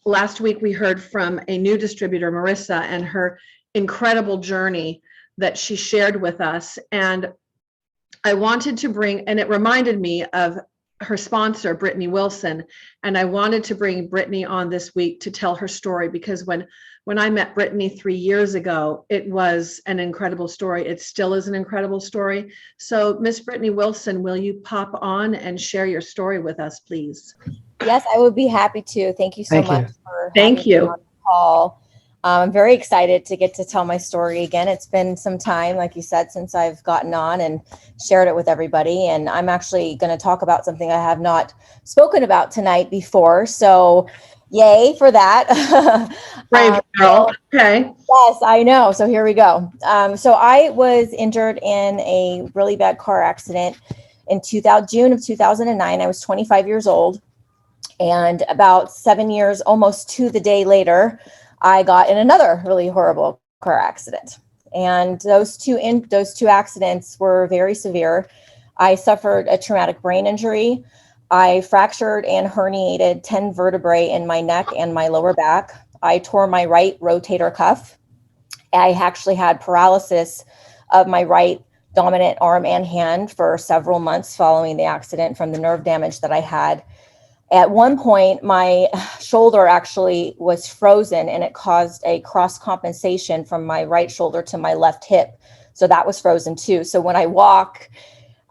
last week we heard from a new distributor, Marissa, and her incredible journey that she shared with us. And I wanted to bring, and it reminded me of her sponsor, Brittany Wilson. And I wanted to bring Brittany on this week to tell her story, because when I met Brittany 3 years ago, it was an incredible story. It still is an incredible story. So Miss Brittany Wilson, will you pop on and share your story with us, please? Yes, I would be happy to. Thank you so much for having me on the call. I'm very excited to get to tell my story again. It's been some time, like you said, since I've gotten on and shared it with everybody. And I'm actually going to talk about something I have not spoken about tonight before. So yay for that. Brave girl. Okay. Yes, I know. So here we go. So I was injured in a really bad car accident in June of 2009. I was 25 years old. And about 7 years, almost to the day later, I got in another really horrible car accident. And those two accidents were very severe. I suffered a traumatic brain injury. I fractured and herniated 10 vertebrae in my neck and my lower back. I tore my right rotator cuff. I actually had paralysis of my right dominant arm and hand for several months following the accident from the nerve damage that I had. At one point, my shoulder actually was frozen, and it caused a cross compensation from my right shoulder to my left hip. So that was frozen too. So when I walk,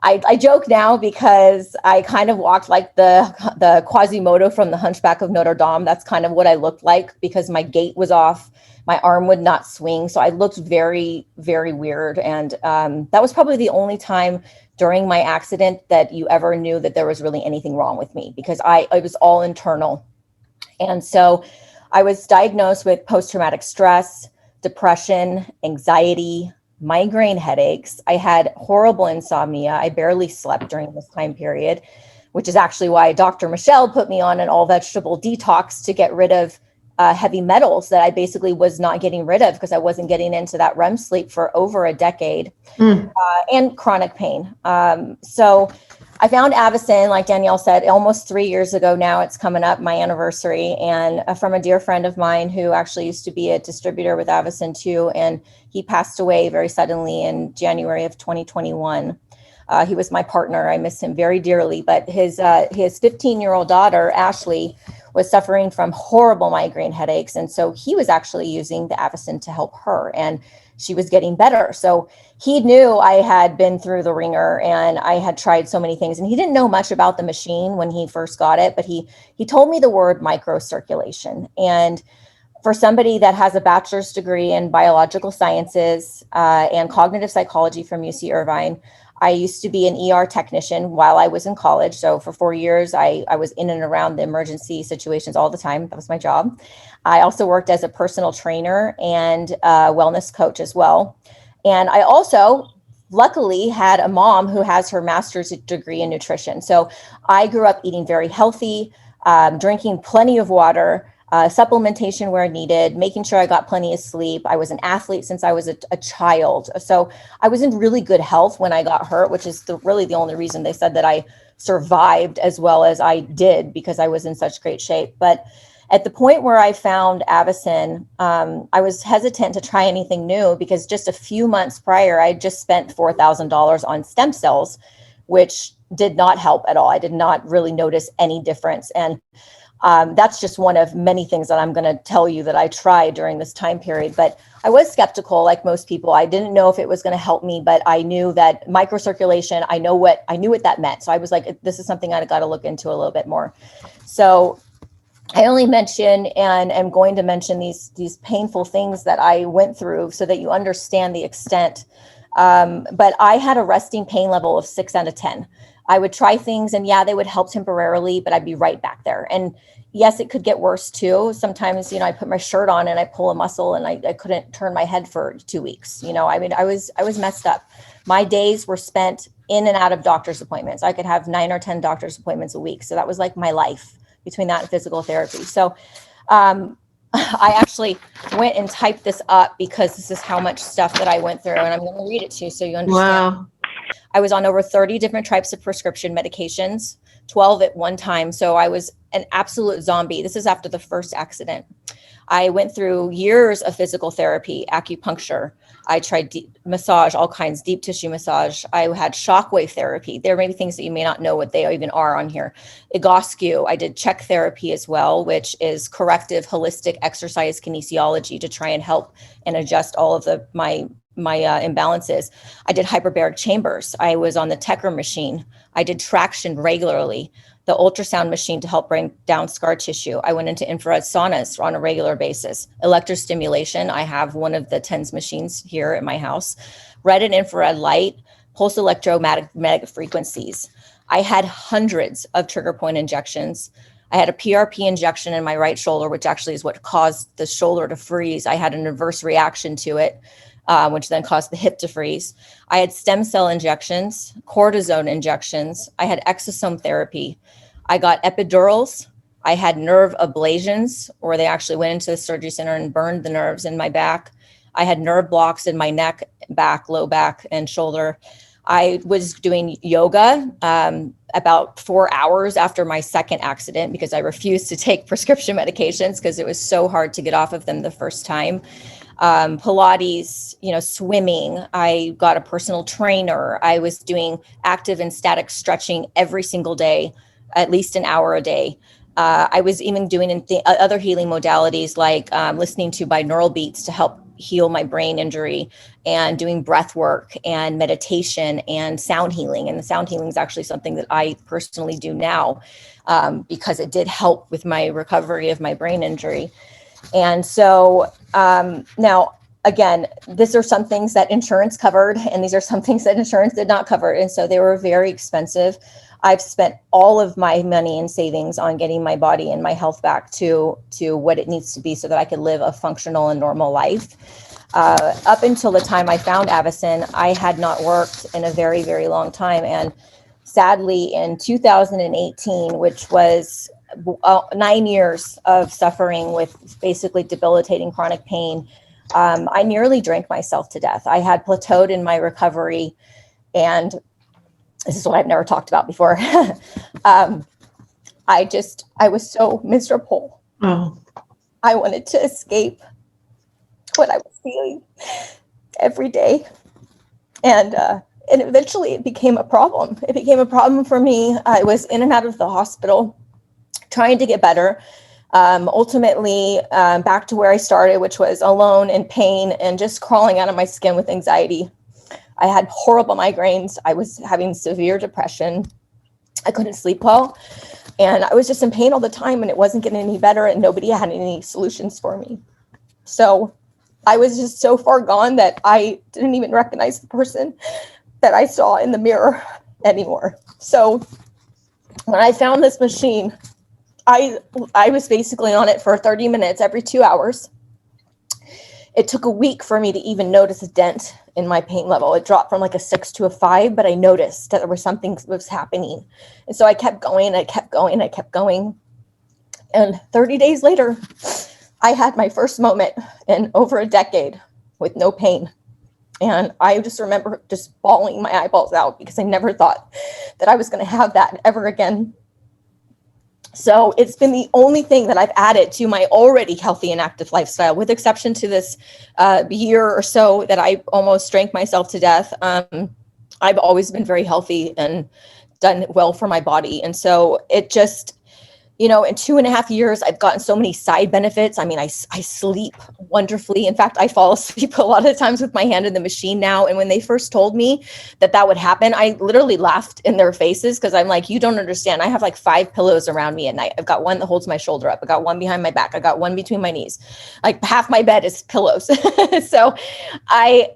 I joke now because I kind of walked like the Quasimodo from the Hunchback of Notre Dame. That's kind of what I looked like, because my gait was off. My arm would not swing. So I looked very, very weird. And that was probably the only time during my accident that you ever knew that there was really anything wrong with me, because it was all internal. And so I was diagnosed with post-traumatic stress, depression, anxiety, migraine headaches. I had horrible insomnia. I barely slept during this time period, which is actually why Dr. Michelle put me on an all vegetable detox to get rid of heavy metals that I basically was not getting rid of, because I wasn't getting into that REM sleep for over a decade, and chronic pain. So I found AVACEN, like Danielle said, almost 3 years ago now. It's coming up, my anniversary, and from a dear friend of mine who actually used to be a distributor with AVACEN too, and he passed away very suddenly in January of 2021. He was my partner. I miss him very dearly, but his 15-year-old daughter, Ashley, was suffering from horrible migraine headaches. And so he was actually using the AVACEN to help her, and she was getting better. So he knew I had been through the ringer and I had tried so many things, and he didn't know much about the machine when he first got it, but he told me the word microcirculation. And for somebody that has a bachelor's degree in biological sciences and cognitive psychology from UC Irvine, I used to be an ER technician while I was in college. So for 4 years, I was in and around the emergency situations all the time. That was my job. I also worked as a personal trainer and wellness coach as well. And I also luckily had a mom who has her master's degree in nutrition. So I grew up eating very healthy, drinking plenty of water, supplementation where needed, making sure I got plenty of sleep. I was an athlete since I was a child. So I was in really good health when I got hurt, which is really the only reason they said that I survived as well as I did, because I was in such great shape. But at the point where I found AVACEN, I was hesitant to try anything new, because just a few months prior, I just spent $4,000 on stem cells, which did not help at all. I did not really notice any difference. And that's just one of many things that I'm going to tell you that I tried during this time period. But I was skeptical, like most people. I didn't know if it was going to help me, but I knew that microcirculation, I knew what that meant. So I was like, this is something I got to look into a little bit more. So I only mention and am going to mention these painful things that I went through so that you understand the extent. But I had a resting pain level of 6 out of 10. I would try things and they would help temporarily, but I'd be right back there. And yes, it could get worse too. Sometimes, I put my shirt on and I pull a muscle and I couldn't turn my head for 2 weeks. I was messed up. My days were spent in and out of doctor's appointments. I could have 9 or 10 doctor's appointments a week. So that was like my life between that and physical therapy. So I actually went and typed this up because this is how much stuff that I went through, and I'm going to read it to you so you understand. Wow. I was on over 30 different types of prescription medications, 12 at one time. So I was an absolute zombie. This is after the first accident. I went through years of physical therapy, acupuncture. I tried massage, all kinds, deep tissue massage. I had shockwave therapy. There may be things that you may not know what they even are on here. Egoscue. I did Czech therapy as well, which is corrective holistic exercise kinesiology to try and help and adjust all of my imbalances. I did hyperbaric chambers. I was on the Tecker machine. I did traction regularly, the ultrasound machine to help bring down scar tissue. I went into infrared saunas on a regular basis. Electrostimulation. I have one of the TENS machines here at my house. Red and infrared light, pulse electromagnetic frequencies. I had hundreds of trigger point injections. I had a PRP injection in my right shoulder, which actually is what caused the shoulder to freeze. I had an adverse reaction to it, which then caused the hip to freeze. I had stem cell injections, cortisone injections. I had exosome therapy. I got epidurals. I had nerve ablations, where they actually went into the surgery center and burned the nerves in my back. I had nerve blocks in my neck, back, low back, and shoulder. I was doing yoga about 4 hours after my second accident because I refused to take prescription medications because it was so hard to get off of them the first time. Pilates, swimming. I got a personal trainer. I was doing active and static stretching every single day, at least an hour a day. I was even doing other healing modalities like listening to binaural beats to help heal my brain injury, and doing breath work and meditation and sound healing. And the sound healing is actually something that I personally do now because it did help with my recovery of my brain injury. And so now, again, these are some things that insurance covered, and these are some things that insurance did not cover. And so they were very expensive. I've spent all of my money and savings on getting my body and my health back to what it needs to be so that I could live a functional and normal life. Up until the time I found AVACEN, I had not worked in a very, very long time. And sadly, in 2018, which was 9 years of suffering with basically debilitating chronic pain, I nearly drank myself to death. I had plateaued in my recovery, and this is what I've never talked about before. I was so miserable. Oh. I wanted to escape what I was feeling every day. And eventually it became a problem. It became a problem for me. I was in and out of the hospital trying to get better. Ultimately, back to where I started, which was alone in pain and just crawling out of my skin with anxiety. I had horrible migraines. I was having severe depression. I couldn't sleep well. And I was just in pain all the time, and it wasn't getting any better, and nobody had any solutions for me. So I was just so far gone that I didn't even recognize the person that I saw in the mirror anymore. So when I found this machine, I was basically on it for 30 minutes every 2 hours. It took a week for me to even notice a dent in my pain level. It dropped from like a 6 to a 5, but I noticed that there was something that was happening. And so I kept going, I kept going, I kept going. And 30 days later, I had my first moment in over a decade with no pain. And I just remember just bawling my eyeballs out because I never thought that I was going to have that ever again. So it's been the only thing that I've added to my already healthy and active lifestyle, with exception to this year or so that I almost drank myself to death. I've always been very healthy and done well for my body. And so it just, in 2.5 years, I've gotten so many side benefits. I mean, I sleep wonderfully. In fact, I fall asleep a lot of times with my hand in the machine now. And when they first told me that would happen, I literally laughed in their faces because I'm like, you don't understand. I have like 5 pillows around me at night. I've got one that holds my shoulder up. I got one behind my back. I got one between my knees. Like half my bed is pillows. So I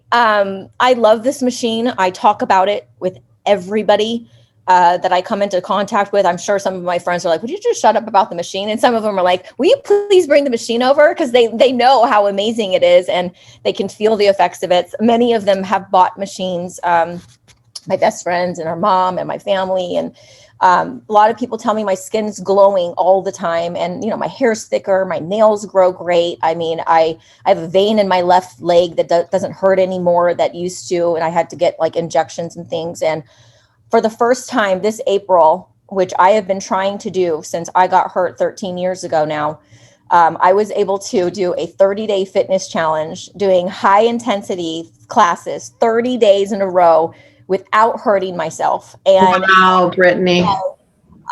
love this machine. I talk about it with everybody that I come into contact with. I'm sure some of my friends are like, would you just shut up about the machine? And some of them are like, will you please bring the machine over? Because they know how amazing it is and they can feel the effects of it. Many of them have bought machines, my best friends and our mom and my family. And a lot of people tell me my skin's glowing all the time. And, my hair's thicker, my nails grow great. I mean, I have a vein in my left leg that doesn't hurt anymore that used to, and I had to get like injections and things. And for the first time this April, which I have been trying to do since I got hurt 13 years ago now. I was able to do a 30-day fitness challenge, doing high intensity classes, 30 days in a row without hurting myself. And Wow, Brittany.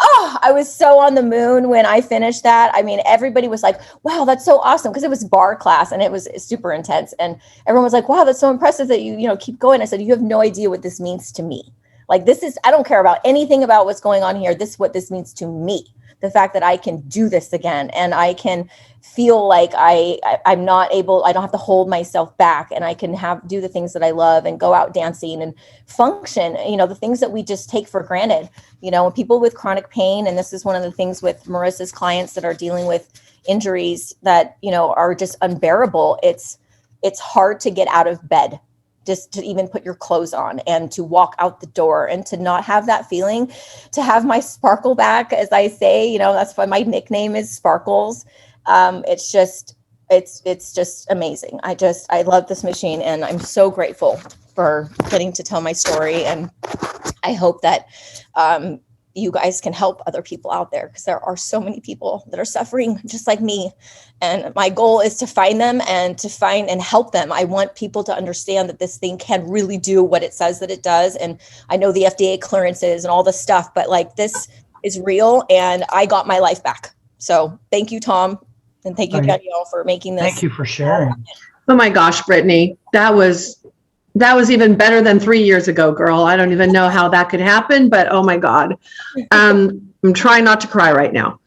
oh, I was so on the moon when I finished that. I mean, everybody was like, wow, that's so awesome. Because it was bar class and it was super intense. And everyone was like, wow, that's so impressive that you keep going. I said, you have no idea what this means to me. Like, I don't care about anything about what's going on here. This is what this means to me. The fact that I can do this again and I can feel like I'm not able, I don't have to hold myself back, and I can do the things that I love and go out dancing and function, the things that we just take for granted, people with chronic pain. And this is one of the things with Marissa's clients that are dealing with injuries that, are just unbearable. It's hard to get out of bed, just to even put your clothes on and to walk out the door and to not have that feeling, to have my sparkle back, as I say, that's why my nickname is Sparkles. It's just amazing. I love this machine, and I'm so grateful for getting to tell my story. And I hope that, you guys can help other people out there, because there are so many people that are suffering just like me. And my goal is to find them and to find and help them. I want people to understand that this thing can really do what it says that it does. And I know the FDA clearances and all this stuff, but like, this is real, and I got my life back. So thank you, Tom. And thank you, Danielle, for making this. Thank you for sharing. Oh my gosh, Brittany, that was even better than 3 years ago, girl. I don't even know how that could happen, but oh my God. I'm trying not to cry right now.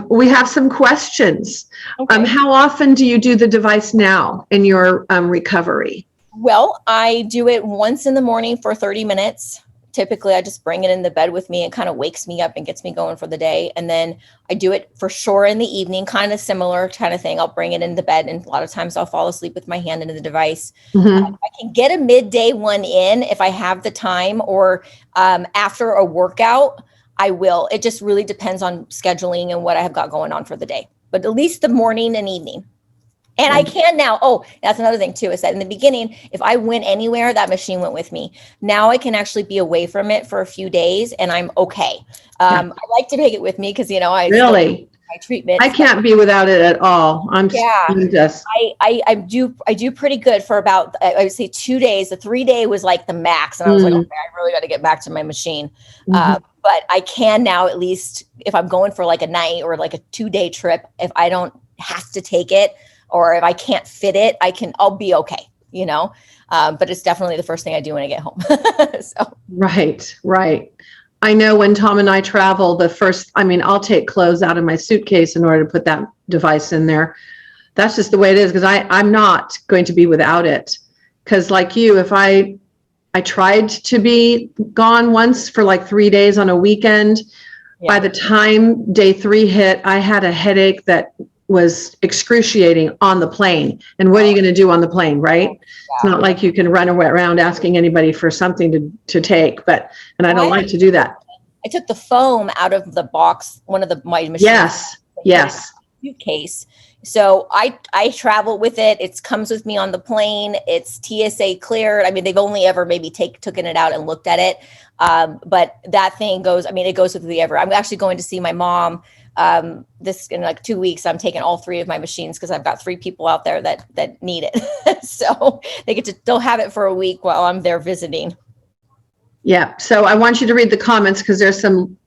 We have some questions. Okay. How often do you do the device now in your recovery? Well, I do it once in the morning for 30 minutes. Typically, I just bring it in the bed with me. It kind of wakes me up and gets me going for the day. And then I do it for sure in the evening, kind of similar kind of thing. I'll bring it in the bed, and a lot of times I'll fall asleep with my hand into the device. Mm-hmm. I can get a midday one in if I have the time, or after a workout, I will. It just really depends on scheduling and what I have got going on for the day. But at least the morning and evening. And I can now. Oh, that's another thing too, is that in the beginning, if I went anywhere, that machine went with me. Now I can actually be away from it for a few days, and I'm okay. I like to take it with me because, I Really? my treatment. I can't be without it at all. I'm just. I do pretty good for about, I would say 2 days. The 3-day was like the max. And I was like, okay, I really got to get back to my machine. But I can now, at least if I'm going for like a night or like a 2-day trip, if I don't have to take it, or if I can't fit it, I'll be okay, but it's definitely the first thing I do when I get home. So. Right. I know when Tom and I travel, I'll take clothes out of my suitcase in order to put that device in there. That's just the way it is, because I'm not going to be without it. Because like you, if I tried to be gone once for like 3 days on a weekend, by the time day 3 hit, I had a headache that was excruciating on the plane. And what are you going to do on the plane, right? It's not like you can run around asking anybody for something to take, and I don't like to do that. I took the foam out of the box, one of my machines. Yes. Suitcase. So I travel with it. It comes with me on the plane. It's TSA cleared. I mean, they've only ever maybe taken it out and looked at it. But that thing goes with me ever. I'm actually going to see my mom this in like 2 weeks. I'm taking all 3 of my machines because I've got 3 people out there that need it. So they'll have it for a week while I'm there visiting. Yeah. So I want you to read the comments, because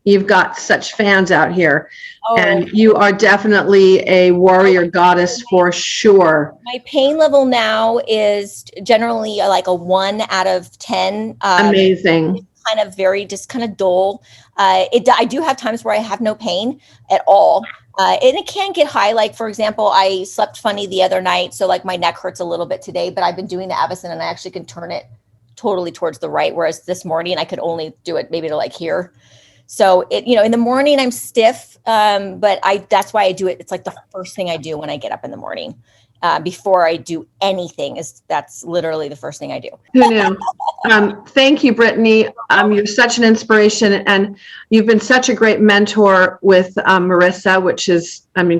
you've got such fans out here. And you are definitely a warrior goddess for sure. My pain level now is generally like a 1 out of 10. Amazing. Kind of just kind of dull. I do have times where I have no pain at all. And it can get high. Like, for example, I slept funny the other night. So like my neck hurts a little bit today, but I've been doing the AVACEN, and I actually can turn it totally towards the right. Whereas this morning I could only do it maybe to like here. So in the morning I'm stiff. But that's why I do it. It's like the first thing I do when I get up in the morning. Before I do anything, that's literally the first thing I do. Who knew? Thank you, Brittany. You're such an inspiration, and you've been such a great mentor with Marissa,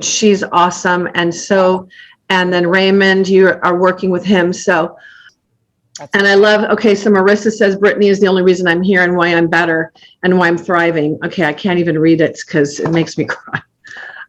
she's awesome. And then Raymond, you are working with him. So And I love, okay, so Marissa says, Brittany is the only reason I'm here and why I'm better and why I'm thriving. Okay, I can't even read it because it makes me cry.